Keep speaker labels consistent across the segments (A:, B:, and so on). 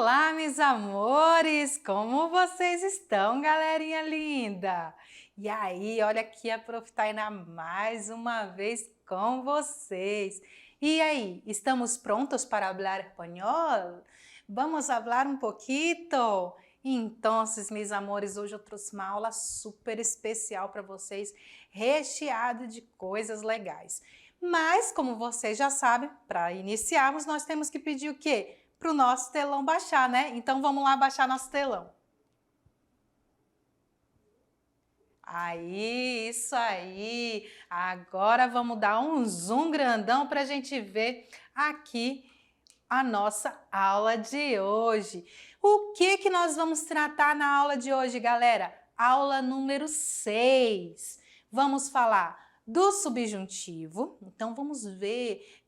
A: Olá, meus amores! Como vocês estão, galerinha linda? E aí, olha aqui a Prof. Tainá mais uma vez com vocês. E aí, estamos prontos para falar espanhol? Vamos falar um pouquito? Então, meus amores, hoje eu trouxe uma aula super especial para vocês, recheada de coisas legais. Mas, como vocês já sabem, para iniciarmos, nós temos que pedir o quê? Para o nosso telão baixar, né? Então vamos lá baixar nosso telão. Aí, isso aí. Agora vamos dar um zoom grandão para a gente ver aqui a nossa aula de hoje. O que nós vamos tratar na aula de hoje, galera? Aula número 6. Vamos falar do subjuntivo. Então vamos ver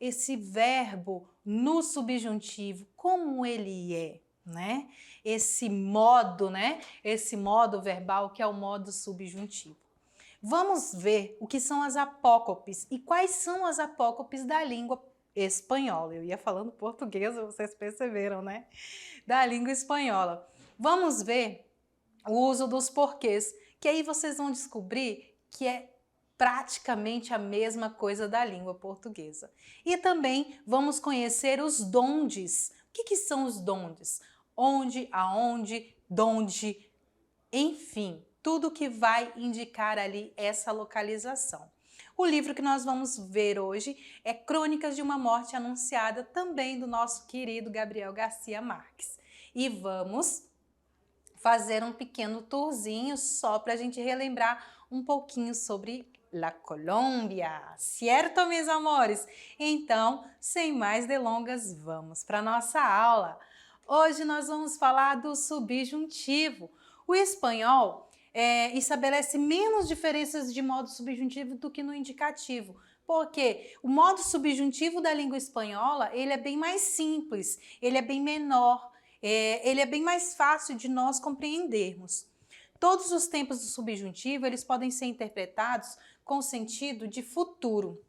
A: esse verbo no subjuntivo, como ele é, né? Esse modo, né? Esse modo verbal que é o modo subjuntivo. Vamos ver o que são as apócopes e quais são as apócopes da língua espanhola. Eu ia falando português, vocês perceberam, né? Da língua espanhola. Vamos ver o uso dos porquês, que aí vocês vão descobrir que é praticamente a mesma coisa da língua portuguesa. E também vamos conhecer os dondes. O que são os dondes? Onde, aonde, donde, enfim, tudo que vai indicar ali essa localização. O livro que nós vamos ver hoje é Crônicas de uma Morte Anunciada, também do nosso querido Gabriel Garcia Marques. E vamos fazer um pequeno tourzinho só para a gente relembrar um pouquinho sobre La Colômbia, certo, meus amores? Então, sem mais delongas, vamos para a nossa aula. Hoje nós vamos falar do subjuntivo. O espanhol estabelece menos diferenças de modo subjuntivo do que no indicativo, porque o modo subjuntivo da língua espanhola ele é bem mais simples, ele é bem menor, ele é bem mais fácil de nós compreendermos. Todos os tempos do subjuntivo eles podem ser interpretados com sentido de futuro.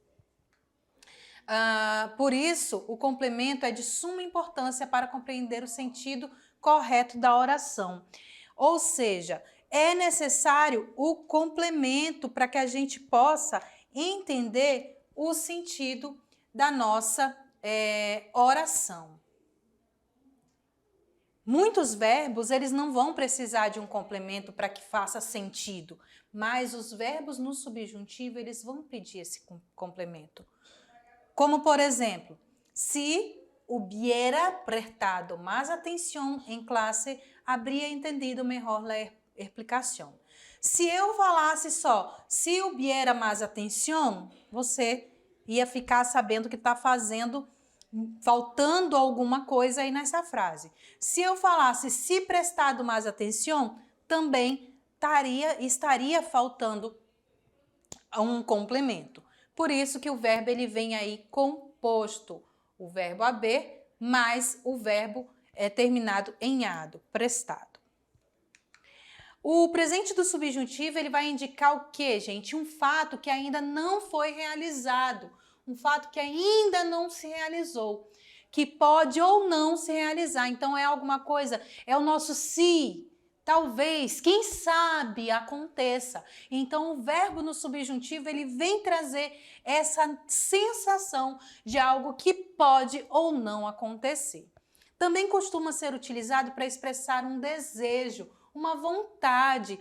A: Por isso, o complemento é de suma importância para compreender o sentido correto da oração. Ou seja, é necessário o complemento para que a gente possa entender o sentido da nossa oração. Muitos verbos, eles não vão precisar de um complemento para que faça sentido, mas os verbos no subjuntivo, eles vão pedir esse complemento. Como, por exemplo, se hubiera prestado más atención en clase, habría entendido mejor la explicación. Se eu falasse só, se hubiera más atención, você ia ficar sabendo que está faltando alguma coisa aí nessa frase. Se eu falasse se prestado mais atenção, também estaria faltando um complemento. Por isso que o verbo ele vem aí composto, o verbo haver mais o verbo terminado em ado, prestado. O presente do subjuntivo ele vai indicar o quê, gente? Um fato que ainda não foi realizado, um fato que ainda não se realizou, que pode ou não se realizar. Então é alguma coisa, é o nosso se, talvez, quem sabe aconteça. Então o verbo no subjuntivo ele vem trazer essa sensação de algo que pode ou não acontecer. Também costuma ser utilizado para expressar um desejo, uma vontade.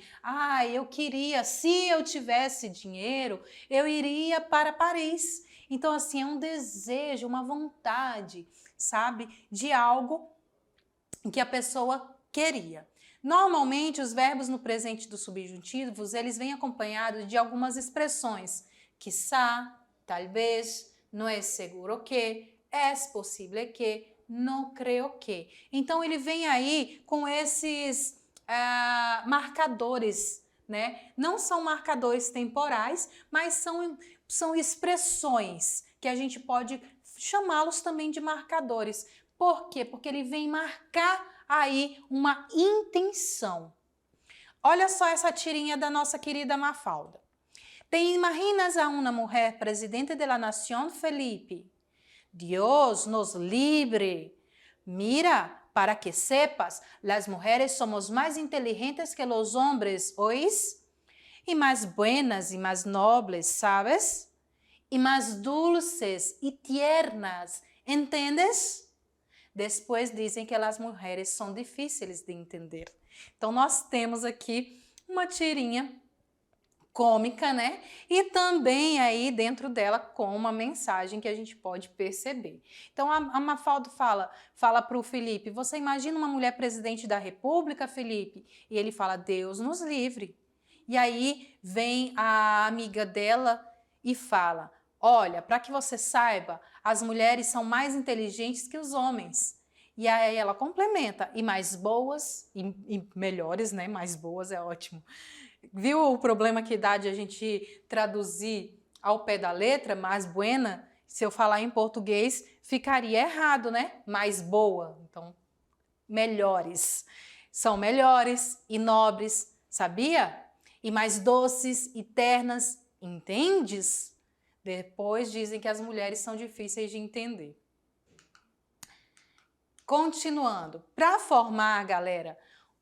A: Eu queria, se eu tivesse dinheiro, eu iria para Paris. Então, assim, é um desejo, uma vontade, sabe? De algo que a pessoa queria. Normalmente, os verbos no presente dos subjuntivos, eles vêm acompanhados de algumas expressões. Quizá, talvez, no es seguro que, es posible que, no creo que. Então, ele vem aí com esses marcadores, né? Não são marcadores temporais, mas são expressões que a gente pode chamá-los também de marcadores. Por quê? Porque ele vem marcar aí uma intenção. Olha só essa tirinha da nossa querida Mafalda. ¿Te imaginas a una mujer presidente de la nación, Felipe? Dios nos libre. Mira, para que sepas, las mujeres somos más inteligentes que los hombres, ¿oís? Y más buenas y más nobles, ¿sabes? Y más dulces y tiernas, ¿entendes? Depois dizem que as mulheres são difíceis de entender. Então, nós temos aqui uma tirinha cômica, né? E também aí dentro dela com uma mensagem que a gente pode perceber. Então, a Mafalda fala para o Felipe, você imagina uma mulher presidente da República, Felipe? E ele fala, Deus nos livre. E aí vem a amiga dela e fala, olha, para que você saiba, as mulheres são mais inteligentes que os homens. E aí ela complementa, e mais boas, e melhores, né? Mais boas é ótimo. Viu o problema que dá de a gente traduzir ao pé da letra, mais buena? Se eu falar em português, ficaria errado, né? Mais boa. Então, melhores. São melhores e nobres, sabia? E mais doces e ternas, entendes? Depois dizem que as mulheres são difíceis de entender. Continuando, para formar, galera,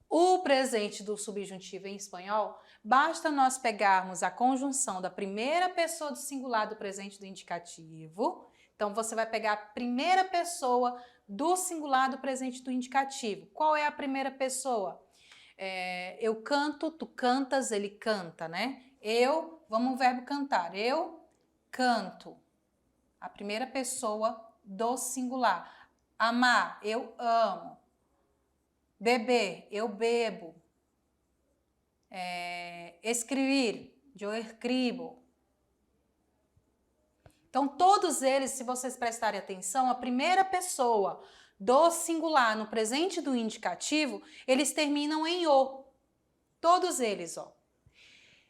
A: o presente do subjuntivo em espanhol, basta nós pegarmos a conjunção da primeira pessoa do singular do presente do indicativo. Então, você vai pegar a primeira pessoa do singular do presente do indicativo. Qual é a primeira pessoa? Eu canto, tu cantas, ele canta, né? Vamos o verbo cantar. Eu canto. A primeira pessoa do singular. Amar, eu amo. Beber, eu bebo. Escrever, eu escrevo. Então, todos eles, se vocês prestarem atenção, a primeira pessoa do singular no presente do indicativo, eles terminam em o. Todos eles, ó.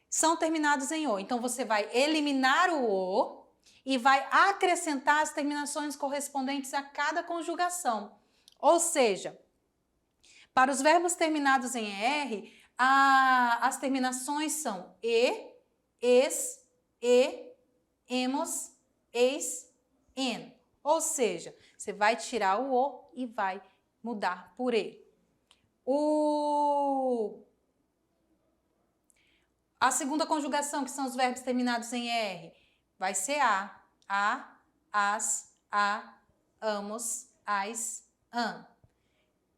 A: São terminados em o. Então, você vai eliminar o o e vai acrescentar as terminações correspondentes a cada conjugação. Ou seja, para os verbos terminados em ER, as terminações são e, es, e, emos, eis, en. Ou seja, você vai tirar o o e vai mudar por e. A segunda conjugação, que são os verbos terminados em ER, vai ser a, as, a, amos, as, an.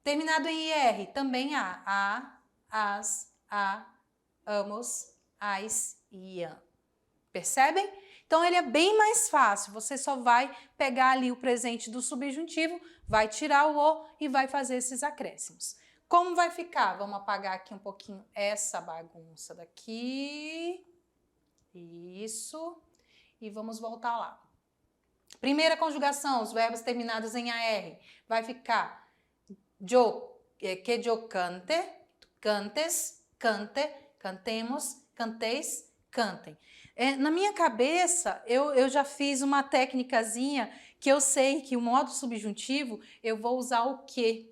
A: Terminado em IR, também a, as, a, amos, as e an. Percebem? Então, ele é bem mais fácil. Você só vai pegar ali o presente do subjuntivo, vai tirar o o e vai fazer esses acréscimos. Como vai ficar? Vamos apagar aqui um pouquinho essa bagunça daqui. Isso. E vamos voltar lá. Primeira conjugação, os verbos terminados em AR. Vai ficar que eu cante, cantes, cante, cantemos, canteis, cantem. Na minha cabeça, eu já fiz uma técnicazinha que eu sei que o modo subjuntivo eu vou usar o que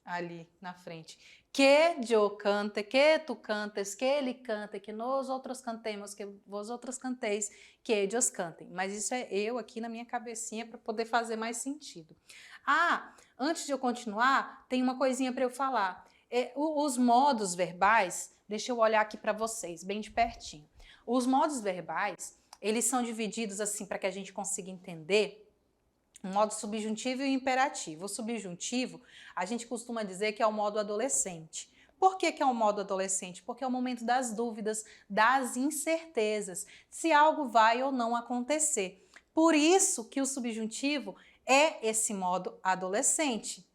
A: ali na frente. Que eu cante, que tu cantes, que ele cante, que nós outros cantemos, que vós outros canteis, que eles cantem. Mas isso é eu aqui na minha cabecinha para poder fazer mais sentido. Antes de eu continuar, tem uma coisinha para eu falar. Os modos verbais, deixa eu olhar aqui para vocês, bem de pertinho. Os modos verbais, eles são divididos assim para que a gente consiga entender o modo subjuntivo e o imperativo. O subjuntivo, a gente costuma dizer que é o modo adolescente. Por que é o modo adolescente? Porque é o momento das dúvidas, das incertezas, se algo vai ou não acontecer. Por isso que o subjuntivo é esse modo adolescente.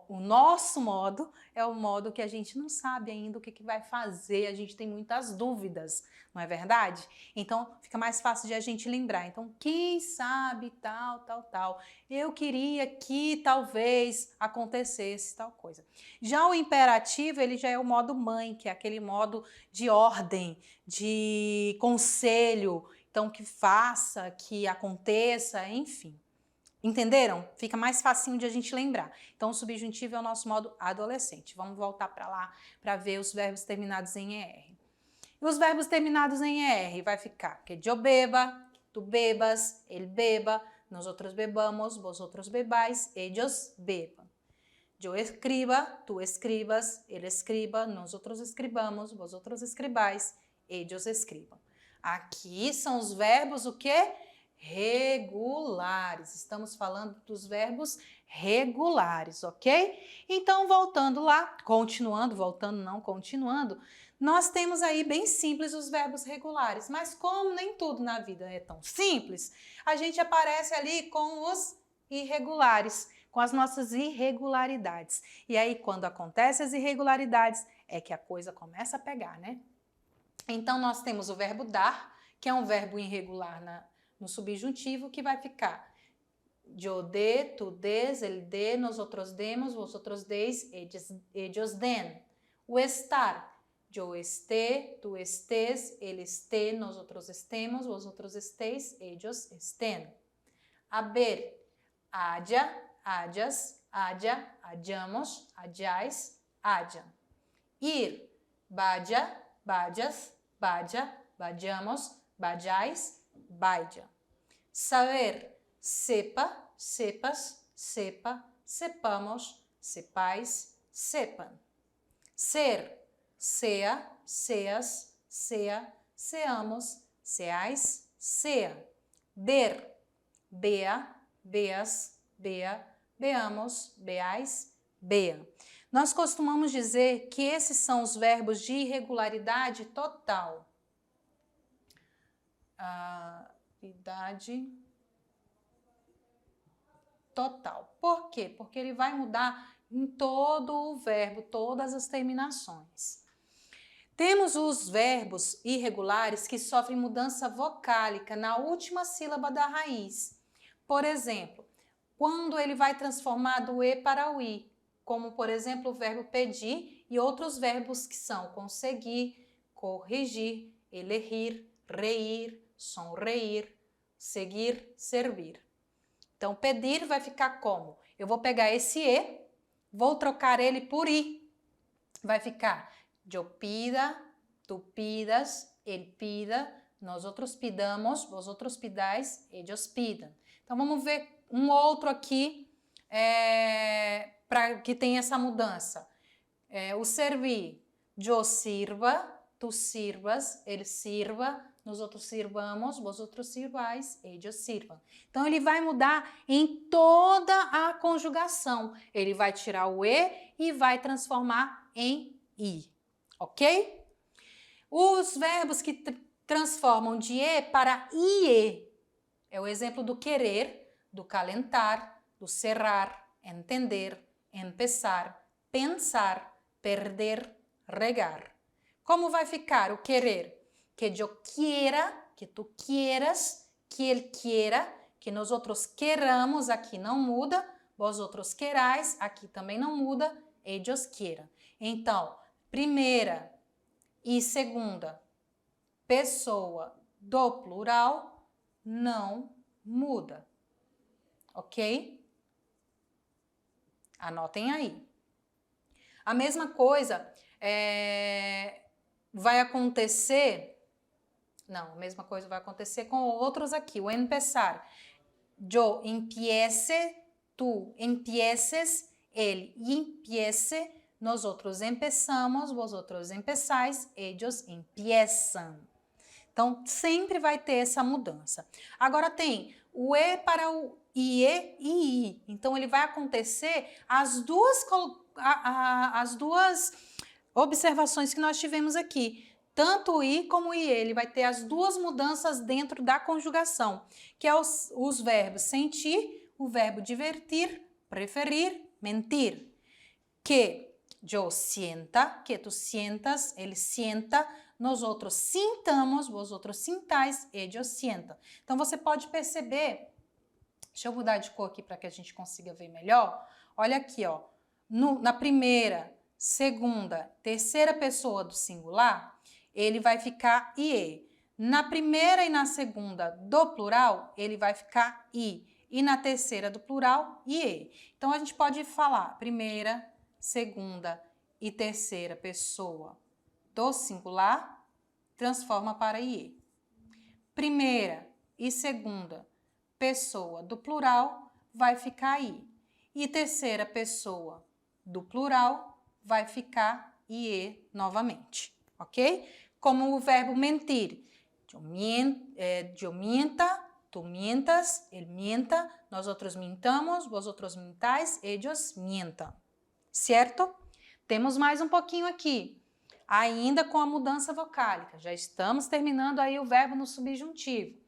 A: O nosso modo é o modo que a gente não sabe ainda o que vai fazer, a gente tem muitas dúvidas, não é verdade? Então, fica mais fácil de a gente lembrar. Então, quem sabe tal, tal, tal. Eu queria que talvez acontecesse tal coisa. Já o imperativo, ele já é o modo mãe, que é aquele modo de ordem, de conselho, então que faça, que aconteça, enfim. Entenderam? Fica mais facinho de a gente lembrar. Então, o subjuntivo é o nosso modo adolescente. Vamos voltar para lá para ver os verbos terminados em ER. E os verbos terminados em ER vai ficar que eu beba, tu bebas, ele beba, nosotros bebamos, vosotros bebáis, ellos beban. Yo escriba, tú escribas, él escriba, nosotros escribamos, vosotros escribáis, ellos escribam. Aqui são os verbos o quê? Regulares. Estamos falando dos verbos regulares, ok? Então, voltando lá, continuando, nós temos aí bem simples os verbos regulares, mas como nem tudo na vida é tão simples, a gente aparece ali com os irregulares, com as nossas irregularidades. E aí, quando acontecem as irregularidades, é que a coisa começa a pegar, né? Então, nós temos o verbo dar, que é um verbo irregular no subjuntivo, que vai ficar yo dê, tu des, ele dê, nosotros demos, vosotros deis, ellos den. O estar, yo esté, tu estés, ele esté, nosotros estemos, vosotros estéis, ellos estén. Haber, haya, hayas, haya, hayamos, hayáis, hayan. Ir, vaya, vayas, vaya, vayamos, vayáis, vaya. Saber, sepa, sepas, sepa, sepamos, sepais, sepam. Ser, sea, seas, sea, seamos, seais, sea. Ver, bea, beas, bea, beamos, beais, bea. Nós costumamos dizer que esses são os verbos de irregularidade total. Idade total. Por quê? Porque ele vai mudar em todo o verbo, todas as terminações. Temos os verbos irregulares que sofrem mudança vocálica na última sílaba da raiz. Por exemplo, quando ele vai transformar do e para o i, como, por exemplo, o verbo pedir e outros verbos que são conseguir, corrigir, elegir, reír, sonreír, seguir, servir. Então, pedir vai ficar como? Eu vou pegar esse e, vou trocar ele por i. Vai ficar yo pida, tu pidas, ele pida, nosotros pidamos, vosotros pidais, ellos pidam. Então, vamos ver um outro aqui para que tem essa mudança. O servir, yo sirva, tu sirvas, ele sirva, nós outros sirvamos, vosotros sirvais, ellos sirvam. Então, ele vai mudar em toda a conjugação. Ele vai tirar o e vai transformar em i, ok? Os verbos que transformam de e para ie é o exemplo do querer, do calentar, do cerrar, entender, empezar, pensar, perder, regar. Como vai ficar o querer? Que eu quiera, que tu quieras, que ele quiera, que nós outros queramos, aqui não muda, vós outros querais, aqui também não muda, ellos quieran. Então, primeira e segunda pessoa do plural não muda, ok? Anotem aí. A mesma coisa vai acontecer... Não, a mesma coisa vai acontecer com outros aqui. O empezar. Yo empiece, tu empieces, ele empiece, nosotros empezamos, vosotros empezáis, ellos empiezan. Então, sempre vai ter essa mudança. Agora tem o e para o ie e i. Então, ele vai acontecer as duas observações que nós tivemos aqui. Tanto o i como o ie, ele vai ter as duas mudanças dentro da conjugação, que é os verbos sentir, o verbo divertir, preferir, mentir. Que eu sienta, que tu sientas, ele sienta, nós outros sintamos, vós outros sintais, ellos sientam. Então, você pode perceber, deixa eu mudar de cor aqui para que a gente consiga ver melhor. Olha aqui, ó, na primeira, segunda, terceira pessoa do singular, ele vai ficar ie. Na primeira e na segunda do plural, ele vai ficar i. E na terceira do plural, ie. Então, a gente pode falar primeira, segunda e terceira pessoa do singular, transforma para ie. Primeira e segunda pessoa do plural vai ficar I. E terceira pessoa do plural vai ficar IE novamente, ok? Como o verbo mentir. Eu mienta, tu mientas, ele mienta, nós outros mintamos, vós outros mintais, ellos mientam. Certo? Temos mais um pouquinho aqui. Ainda com a mudança vocálica. Já estamos terminando aí o verbo no subjuntivo.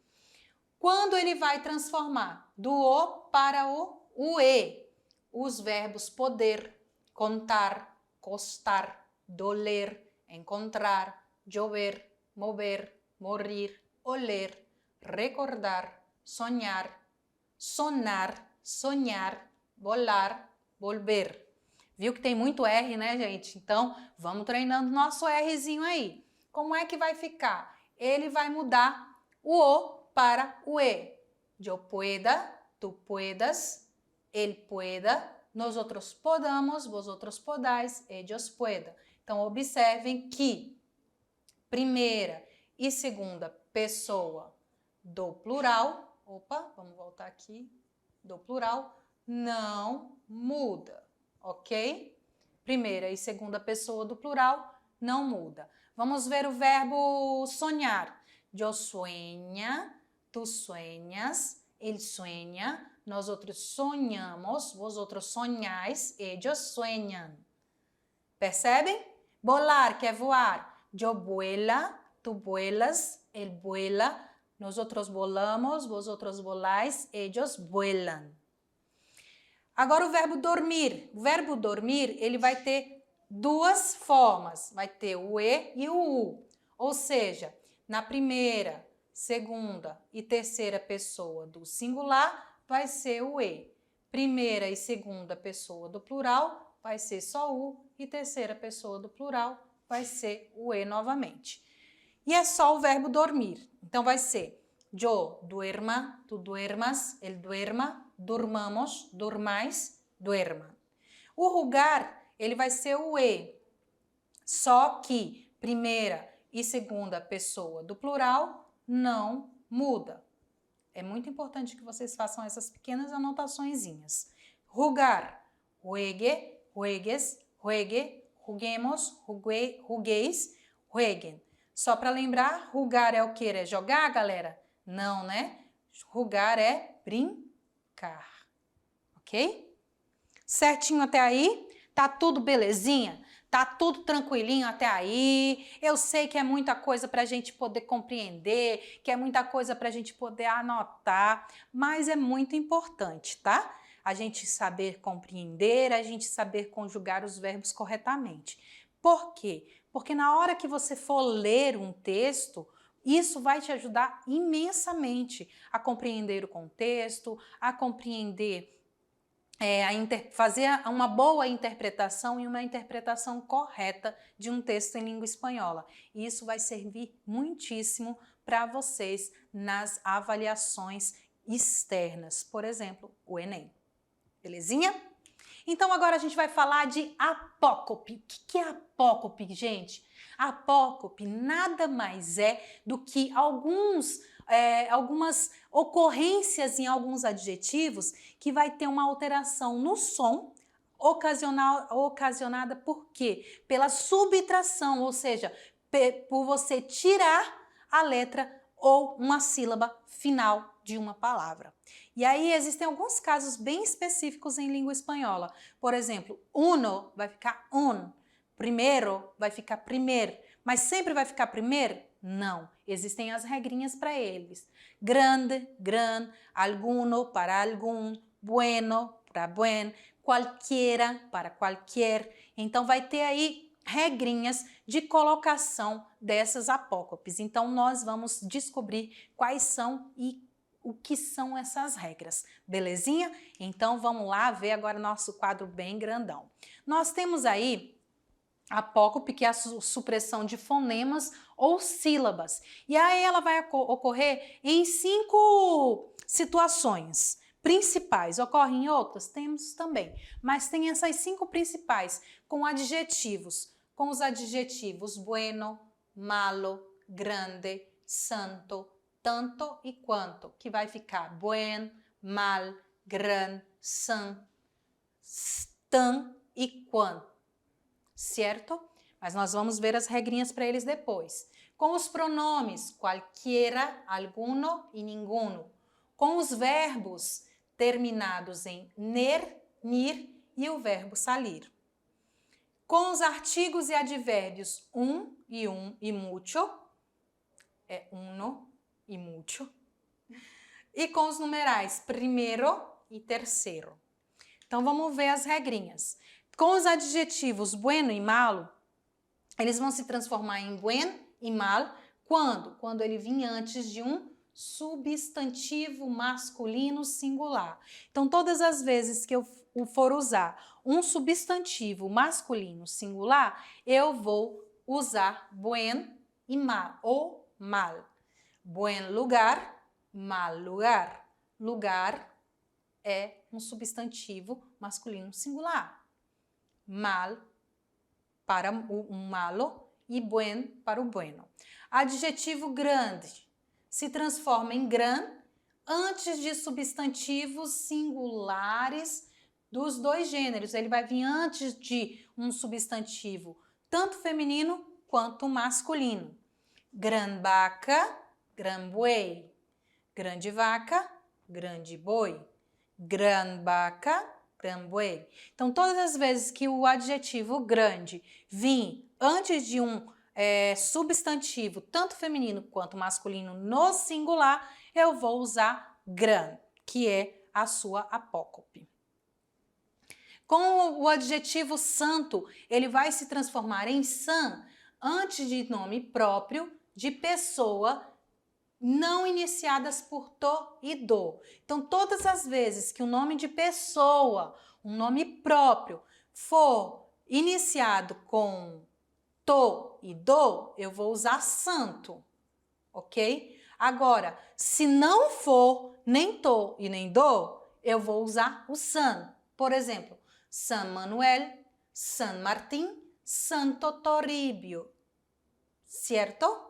A: Quando ele vai transformar do O para o E? Os verbos poder, contar, costar, doler, encontrar, llover, mover, morrer, oler, recordar, sonhar, sonar, sonhar, volar, volver. Viu que tem muito R, né, gente? Então, vamos treinando nosso Rzinho aí. Como é que vai ficar? Ele vai mudar o O para o E. Eu pueda, tu puedas, ele pueda, nosotros podamos, vosotros podais, ellos puedan. Então, observem que primeira e segunda pessoa do plural, vamos voltar aqui, do plural, não muda, ok? Primeira e segunda pessoa do plural não muda. Vamos ver o verbo sonhar. Eu sueña, tu sueñas, ele sueña, nós outros sonhamos, vós outros sonhais, ellos sueñan. Percebem? Volar, que é voar. Eu vuela, tu vuelas, ele vuela, nós outros volamos, vós outros volais, ellos vuelan. Agora o verbo dormir. O verbo dormir, ele vai ter duas formas. Vai ter o E e o U. Ou seja, na primeira, segunda e terceira pessoa do singular vai ser o E. Primeira e segunda pessoa do plural vai ser só U e terceira pessoa do plural vai ser o E novamente. E é só o verbo dormir. Então vai ser yo duerma, tu duermas, ele duerma, durmamos, durmais, duerman. O rugar, ele vai ser o E. Só que primeira e segunda pessoa do plural não muda. É muito importante que vocês façam essas pequenas anotaçõezinhas. Rugar, ruegue, ruegues, ruegue, ruguemos, rugueis, rueguen. Só para lembrar, rugar é o que? É jogar, galera? Não, né? Rugar é brincar. Ok? Certinho até aí? Tá tudo belezinha? Tá tudo tranquilinho até aí? Eu sei que é muita coisa para a gente poder compreender, que é muita coisa para a gente poder anotar, mas é muito importante, tá? A gente saber compreender, a gente saber conjugar os verbos corretamente. Por quê? Porque na hora que você for ler um texto, isso vai te ajudar imensamente a compreender o contexto, a compreender, fazer uma boa interpretação e uma interpretação correta de um texto em língua espanhola. E isso vai servir muitíssimo para vocês nas avaliações externas, por exemplo, o Enem. Belezinha? Então agora a gente vai falar de apócope. O que é apócope, gente? Apócope nada mais é do que algumas ocorrências em alguns adjetivos que vai ter uma alteração no som ocasionada por quê? Pela subtração, ou seja, por você tirar a letra ou uma sílaba final de uma palavra. E aí existem alguns casos bem específicos em língua espanhola. Por exemplo, uno vai ficar un, primeiro vai ficar primeiro, mas sempre vai ficar primeiro? Não, existem as regrinhas para eles. Grande, gran, alguno para algum, bueno para buen, qualquiera para qualquer. Então vai ter aí regrinhas de colocação dessas apócopes. Então nós vamos descobrir quais são e o que são essas regras, belezinha? Então vamos lá ver agora nosso quadro bem grandão. Nós temos aí apócope, que é a supressão de fonemas ou sílabas. E aí ela vai ocorrer em 5 situações principais. Ocorrem em outras? Temos também. Mas tem essas 5 principais, com adjetivos. Com os adjetivos bueno, malo, grande, santo, tanto e quanto, que vai ficar buen, mal, gran, san, tan e quan, certo? Mas nós vamos ver as regrinhas para eles depois. Com os pronomes qualquiera, alguno e ninguno. Com os verbos terminados em ner, nir e o verbo salir. Com os artigos e advérbios um e mucho, é uno e mucho. E com os numerais primeiro e terceiro. Então vamos ver as regrinhas. Com os adjetivos bueno e malo, eles vão se transformar em buen e mal quando? Quando ele vir antes de um substantivo masculino singular. Então, todas as vezes que eu for usar um substantivo masculino singular, eu vou usar buen e mal, ou mal. Buen lugar, mal lugar. Lugar é um substantivo masculino singular. Mal para o malo e buen para o bueno. Adjetivo grande se transforma em gran antes de substantivos singulares dos dois gêneros. Ele vai vir antes de um substantivo tanto feminino quanto masculino. Gran vaca, gran buey. Grande vaca, grande boi. Gran vaca, gran buey. Então, todas as vezes que o adjetivo grande vir antes de um substantivo, tanto feminino quanto masculino, no singular, eu vou usar gran, que é a sua apócope. Com o adjetivo santo, ele vai se transformar em san antes de nome próprio de pessoa não iniciadas por to e do. Então, todas as vezes que o nome de pessoa, um nome próprio, for iniciado com to e do, eu vou usar santo, ok? Agora, se não for nem to e nem do, eu vou usar o san. Por exemplo, San Manuel, San Martín, Santo Toribio, certo?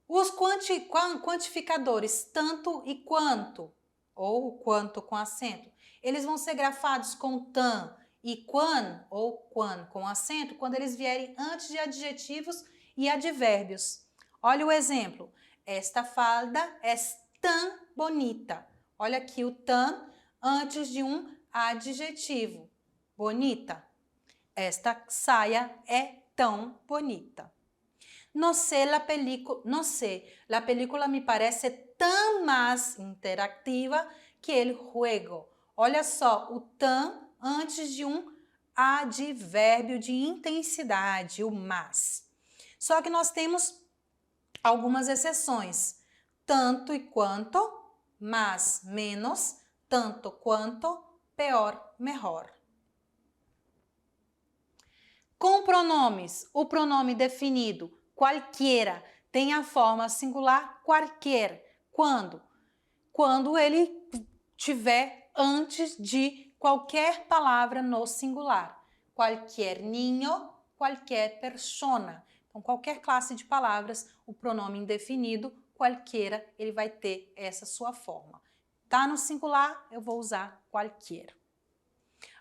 A: Os quantificadores tanto e quanto, ou quanto com acento, eles vão ser grafados com tan e quan, ou quan com acento, quando eles vierem antes de adjetivos e advérbios. Olha o exemplo. Esta falda é tan bonita. Olha aqui o tan antes de um adjetivo. Bonita. Esta saia é tão bonita. No sé, la película me parece tan más interactiva que el juego. Olha só, o tan antes de um advérbio de intensidade, o más. Só que nós temos algumas exceções. Tanto e quanto, mais, menos, tanto quanto, pior, melhor. Com pronomes, o pronome definido qualquer tem a forma singular qualquer. Quando? Quando ele tiver antes de qualquer palavra no singular. Qualquer niño, qualquer persona. Então, qualquer classe de palavras, o pronome indefinido, qualquer, ele vai ter essa sua forma. Tá no singular, eu vou usar qualquer.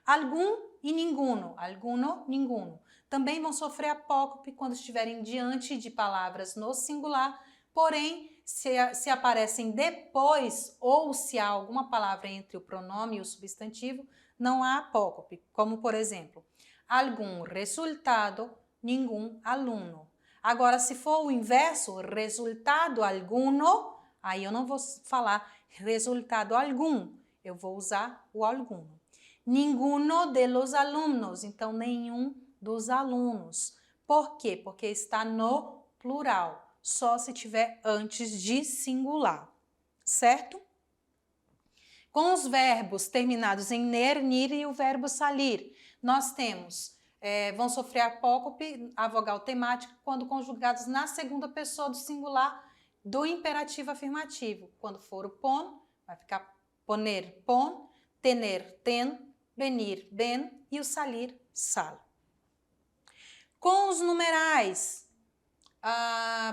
A: Algum e ninguno, alguno, ninguno. Também vão sofrer apócope quando estiverem diante de palavras no singular, porém, se aparecem depois ou se há alguma palavra entre o pronome e o substantivo, não há apócope, como por exemplo, algum resultado, nenhum aluno. Agora, se for o inverso, resultado alguno, aí eu não vou falar resultado algum, eu vou usar o alguno. Ninguno de los alumnos, então nenhum dos alunos. Por quê? Porque está no plural, só se tiver antes de singular, certo? Com os verbos terminados em ner, nir e o verbo salir, nós temos, vão sofrer apócope, a vogal temática, quando conjugados na segunda pessoa do singular do imperativo afirmativo. Quando for o pon, vai ficar poner, pon, tener, ten, venir, ben e o salir, sal. Com os numerais,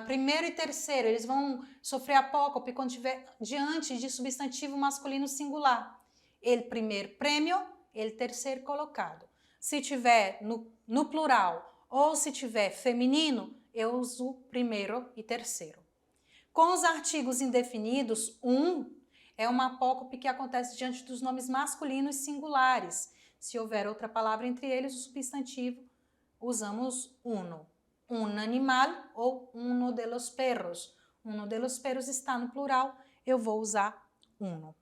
A: primeiro e terceiro, eles vão sofrer apócope quando estiver diante de substantivo masculino singular. Ele primeiro prêmio, ele terceiro colocado. Se tiver no plural ou se tiver feminino, eu uso primeiro e terceiro. Com os artigos indefinidos, é uma apócope que acontece diante dos nomes masculinos singulares. Se houver outra palavra entre eles, o substantivo, usamos uno. Un animal ou uno de los perros. Uno de los perros está no plural, eu vou usar uno.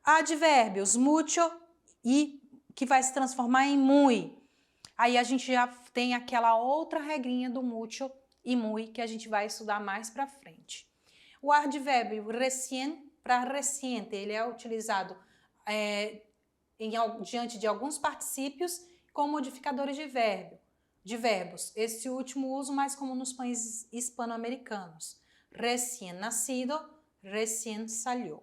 A: Advérbios, mucho e que vai se transformar em muy. Aí a gente já tem aquela outra regrinha do mucho e muy que a gente vai estudar mais para frente. O advérbio recién para reciente, ele é utilizado diante de alguns particípios com modificadores de verbos. Esse último uso mais comum nos países hispano-americanos. Recién nacido, recién salió.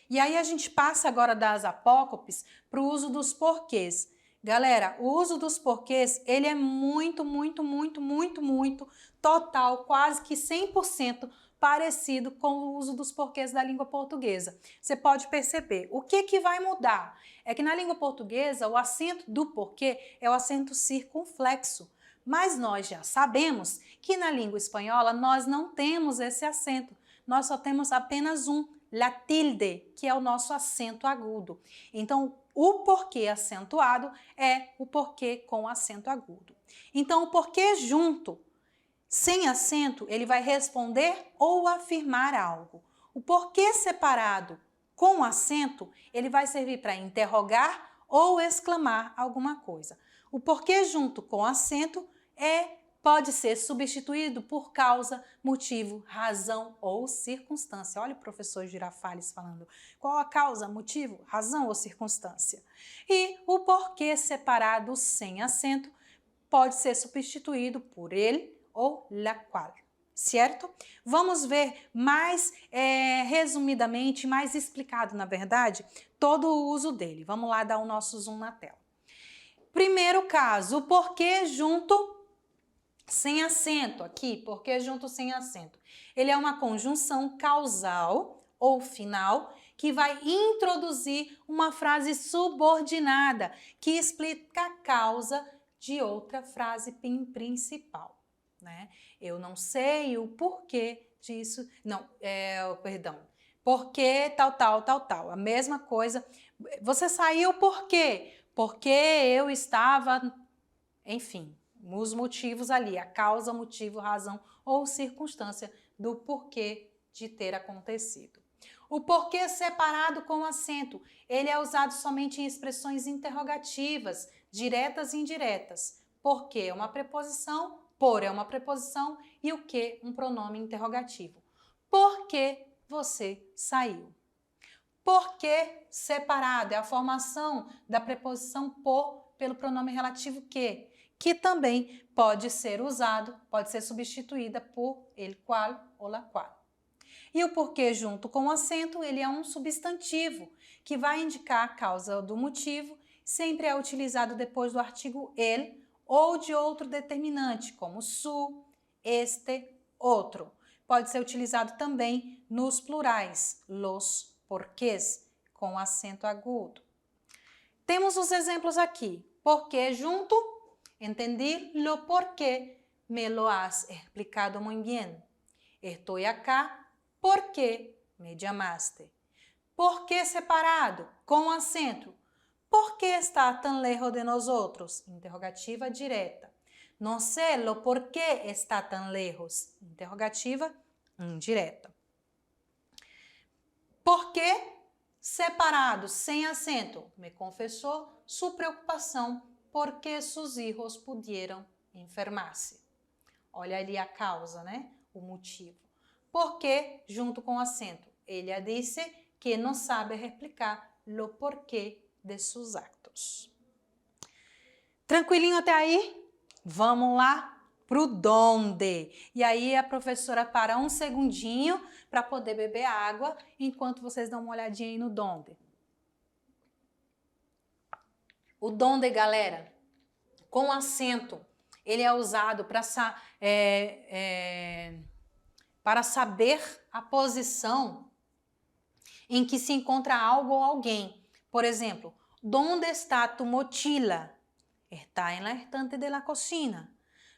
A: E aí a gente passa agora das apócopes para o uso dos porquês. Galera, o uso dos porquês, ele é muito total, quase que 100% parecido com o uso dos porquês da língua portuguesa. Você pode perceber. O que vai mudar? É que na língua portuguesa, o acento do porquê é o acento circunflexo. Mas nós já sabemos que na língua espanhola nós não temos esse acento. Nós só temos apenas la tilde, que é o nosso acento agudo. Então, o porquê acentuado é o porquê com acento agudo. Então, o porquê junto, sem acento, ele vai responder ou afirmar algo. O porquê separado com acento, ele vai servir para interrogar ou exclamar alguma coisa. O porquê junto com acento pode ser substituído por causa, motivo, razão ou circunstância. Olha o professor Girafales falando. Qual a causa, motivo, razão ou circunstância? E o porquê separado sem acento pode ser substituído por ele ou la qual, certo? Vamos ver mais resumidamente, mais explicado, na verdade, todo o uso dele. Vamos lá dar o nosso zoom na tela. Primeiro caso, o porquê junto sem acento, aqui, porquê junto sem acento. Ele é uma conjunção causal ou final que vai introduzir uma frase subordinada que explica a causa de outra frase principal, né? Eu não sei o porquê disso, porquê tal. A mesma coisa. Você saiu por quê? Porque eu estava, enfim, os motivos ali, a causa, motivo, razão ou circunstância do porquê de ter acontecido. O porquê separado com acento, ele é usado somente em expressões interrogativas, diretas e indiretas. Porquê é uma preposição, por é uma preposição e o que um pronome interrogativo. Por que você saiu? Porquê separado é a formação da preposição por pelo pronome relativo que também pode ser usado, pode ser substituída por el qual ou la qual. E o porquê junto com o acento, ele é um substantivo que vai indicar a causa do motivo, sempre é utilizado depois do artigo el ou de outro determinante, como su, este, outro. Pode ser utilizado também nos plurais, los porquês, com acento agudo. Temos os exemplos aqui. Porquê junto, entendí lo porqué, me lo has explicado muy bien. Estoy acá porque me llamaste. Porquê separado, com acento. Por que está tan lejos de nosotros? Interrogativa direta. No sé lo por qué está tan lejos. Interrogativa indireta. Por que separado, sem acento? Me confessou sua preocupação porque seus hijos pudieron enfermar-se. Olha ali a causa, né? O motivo. Por que junto com acento? Ella disse que não sabe replicar lo porquê de seus actos. Tranquilinho até aí? Vamos lá pro donde. E aí a professora para um segundinho para poder beber água, enquanto vocês dão uma olhadinha aí no donde. O donde, galera, com acento, ele é usado para saber a posição em que se encontra algo ou alguém. Por exemplo, ¿dónde está tu mochila? Está en la estante de la cocina.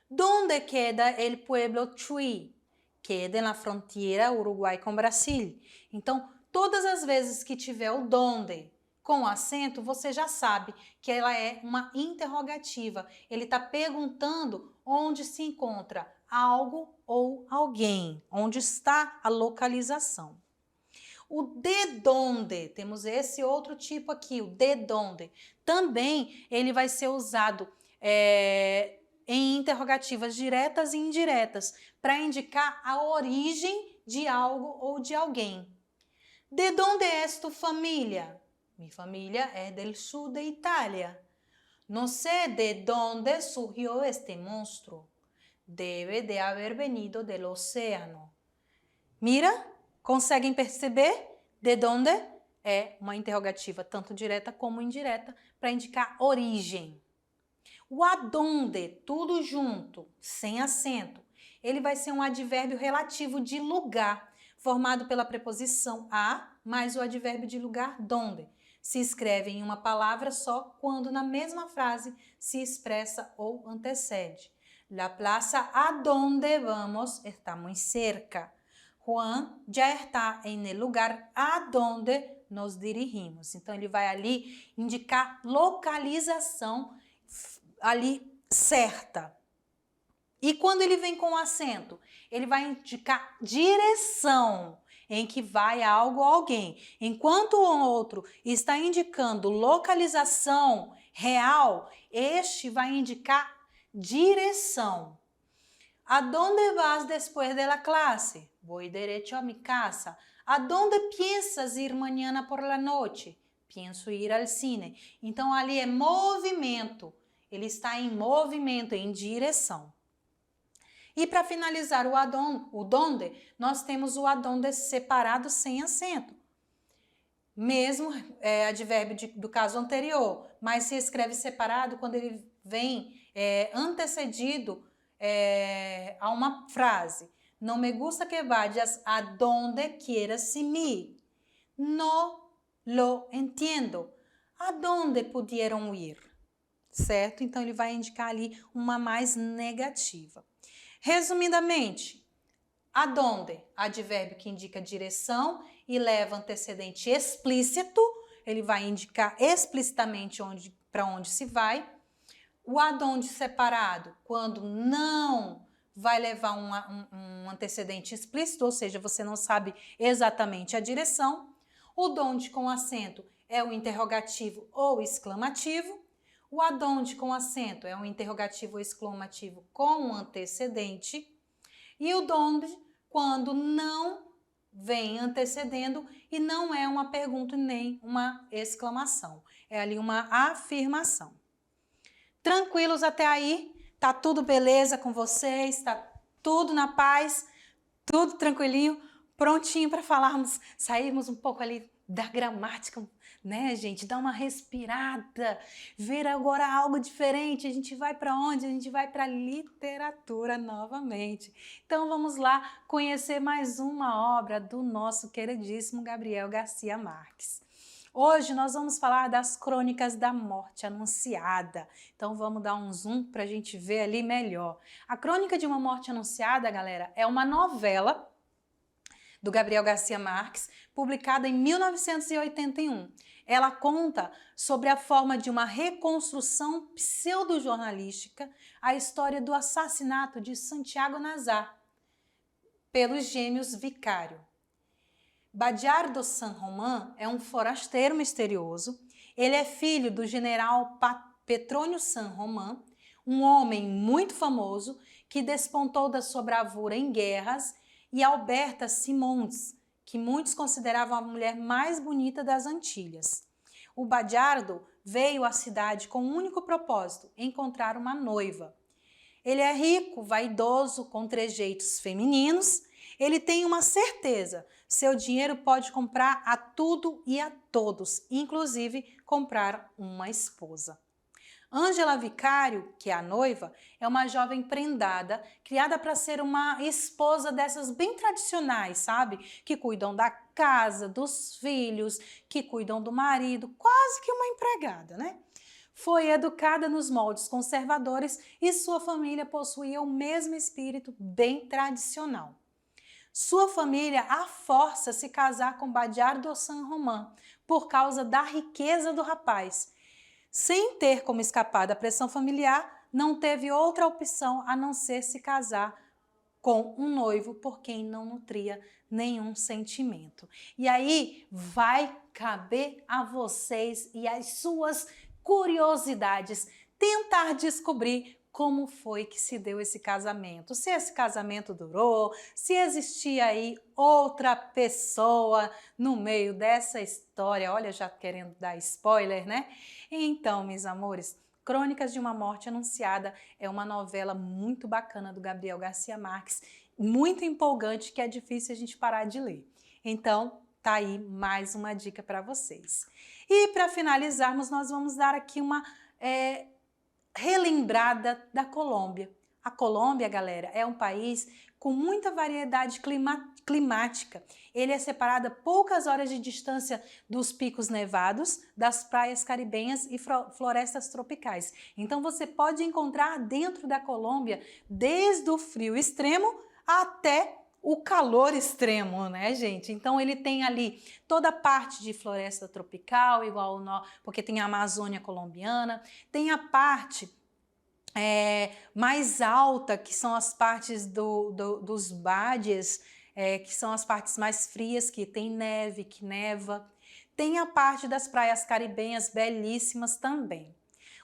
A: ¿Dónde queda el pueblo Chuy? Queda na fronteira Uruguai com Brasil. Então, todas as vezes que tiver o donde com acento, você já sabe que ela é uma interrogativa. Ele está perguntando onde se encontra algo ou alguém, onde está a localização. O de donde, temos esse outro tipo aqui, o de donde. Também ele vai ser usado em interrogativas diretas e indiretas, para indicar a origem de algo ou de alguém. De donde es tu familia? Mi familia es del sur de Italia. No sé de dónde surgió este monstruo. Debe de haber venido del océano. Mira, conseguem perceber? De donde é uma interrogativa tanto direta como indireta para indicar origem. O adonde, tudo junto, sem acento, ele vai ser um advérbio relativo de lugar, formado pela preposição a mais o advérbio de lugar donde. Se escreve em uma palavra só quando na mesma frase se expressa ou antecede. La plaza a donde vamos está muy cerca. Juan já está em el lugar a donde nos dirigimos. Então, ele vai ali indicar localização ali certa. E quando ele vem com acento, ele vai indicar direção em que vai algo ou alguém. Enquanto o outro está indicando localização real, este vai indicar direção. ¿A dónde vas después de la clase? Voy derecho a mi casa. ¿A dónde piensas ir mañana por la noche? Pienso ir al cine. Então, ali é movimento. Ele está em movimento, em direção. E para finalizar o donde, nós temos o adonde separado sem acento. Mesmo advérbio do caso anterior, mas se escreve separado quando ele vem antecedido a uma frase. No me gusta que vayas a donde quieras sin mí. No lo entiendo. A donde pudieron ir? Certo? Então, ele vai indicar ali uma mais negativa. Resumidamente, adonde, advérbio que indica direção e leva antecedente explícito, ele vai indicar explicitamente para onde se vai. O adonde separado, quando não vai levar um antecedente explícito, ou seja, você não sabe exatamente a direção. O donde com acento é o interrogativo ou exclamativo. O adonde com acento é um interrogativo ou exclamativo com um antecedente. E o donde, quando não vem antecedendo e não é uma pergunta nem uma exclamação. É ali uma afirmação. Tranquilos até aí? Tá tudo beleza com vocês? Tá tudo na paz? Tudo tranquilinho? Prontinho para falarmos, sairmos um pouco ali da gramática, né, gente? Dar uma respirada, ver agora algo diferente. A gente vai para onde? A gente vai para literatura novamente. Então vamos lá conhecer mais uma obra do nosso queridíssimo Gabriel Garcia Marques. Hoje nós vamos falar das Crônicas da Morte Anunciada. Então vamos dar um zoom para a gente ver ali melhor. A Crônica de uma Morte Anunciada, galera, é uma novela do Gabriel Garcia Marques, publicada em 1981. Ela conta sobre a forma de uma reconstrução pseudojornalística a história do assassinato de Santiago Nazar pelos gêmeos Vicário. Badiardo San Román é um forasteiro misterioso. Ele é filho do general Petrônio San Román, um homem muito famoso que despontou da sua bravura em guerras, e Alberta Simões, que muitos consideravam a mulher mais bonita das Antilhas. O Badiardo veio à cidade com um único propósito: encontrar uma noiva. Ele é rico, vaidoso, com trejeitos femininos. Ele tem uma certeza: seu dinheiro pode comprar a tudo e a todos, inclusive comprar uma esposa. Ângela Vicário, que é a noiva, é uma jovem prendada, criada para ser uma esposa dessas bem tradicionais, sabe? Que cuidam da casa, dos filhos, que cuidam do marido, quase que uma empregada, né? Foi educada nos moldes conservadores e sua família possuía o mesmo espírito bem tradicional. Sua família a força a se casar com Badiar Saint-Romain por causa da riqueza do rapaz. Sem ter como escapar da pressão familiar, não teve outra opção a não ser se casar com um noivo por quem não nutria nenhum sentimento. E aí vai caber a vocês e as suas curiosidades tentar descobrir como foi que se deu esse casamento, se esse casamento durou, se existia aí outra pessoa no meio dessa história. Olha, já querendo dar spoiler, né? Então, meus amores, Crônicas de uma Morte Anunciada é uma novela muito bacana do Gabriel Garcia Marques, muito empolgante, que é difícil a gente parar de ler. Então, tá aí mais uma dica para vocês. E para finalizarmos, nós vamos dar aqui uma relembrada da Colômbia. A Colômbia, galera, é um país com muita variedade climática. Ele é separado a poucas horas de distância dos picos nevados, das praias caribenhas e florestas tropicais. Então você pode encontrar dentro da Colômbia desde o frio extremo até o calor extremo, né, gente? Então ele tem ali toda a parte de floresta tropical, igual porque tem a Amazônia colombiana, tem a parte mais alta, que são as partes dos Badges, que são as partes mais frias, que tem neve, que neva. Tem a parte das praias caribenhas belíssimas também.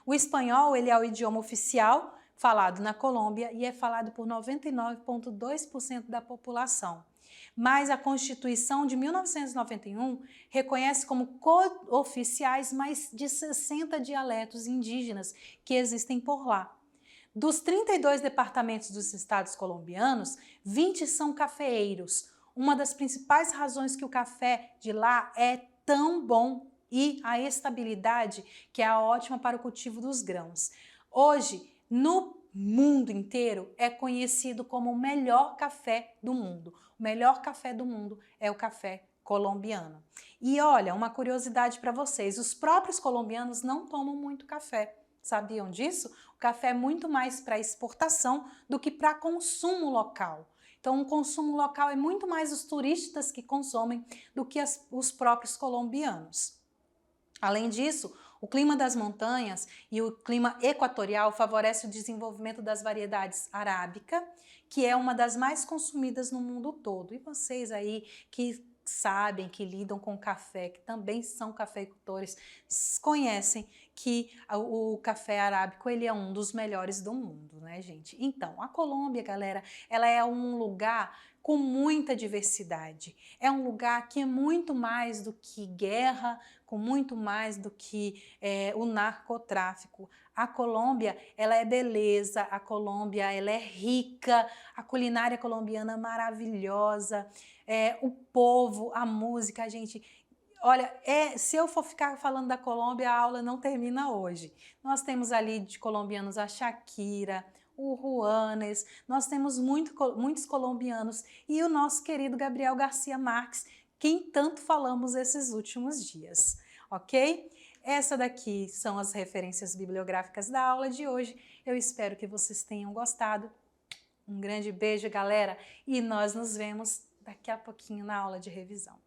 A: O espanhol, ele é o idioma oficial falado na Colômbia e é falado por 99,2% da população. Mas a Constituição de 1991 reconhece como cooficiais mais de 60 dialetos indígenas que existem por lá. Dos 32 departamentos dos estados colombianos, 20 são cafeeiros. Uma das principais razões que o café de lá é tão bom e a estabilidade que é ótima para o cultivo dos grãos. Hoje, no mundo inteiro, é conhecido como o melhor café do mundo. O melhor café do mundo é o café colombiano. E olha, uma curiosidade para vocês, os próprios colombianos não tomam muito café. Sabiam disso? O café é muito mais para exportação do que para consumo local. Então, o consumo local é muito mais os turistas que consomem do que os próprios colombianos. Além disso, o clima das montanhas e o clima equatorial favorece o desenvolvimento das variedades arábica, que é uma das mais consumidas no mundo todo. E vocês aí que sabem, que lidam com café, que também são cafeicultores, conhecem que o café arábico ele é um dos melhores do mundo, né, gente? Então, a Colômbia, galera, ela é um lugar com muita diversidade. É um lugar que é muito mais do que guerra, com muito mais do que o narcotráfico. A Colômbia, ela é beleza, a Colômbia, ela é rica, a culinária colombiana é maravilhosa, o povo, a música, gente. Olha, se eu for ficar falando da Colômbia, a aula não termina hoje. Nós temos ali de colombianos a Shakira, o Juanes, nós temos muitos colombianos e o nosso querido Gabriel Garcia Marques, quem tanto falamos esses últimos dias, ok? Essa daqui são as referências bibliográficas da aula de hoje. Eu espero que vocês tenham gostado. Um grande beijo, galera, e nós nos vemos daqui a pouquinho na aula de revisão.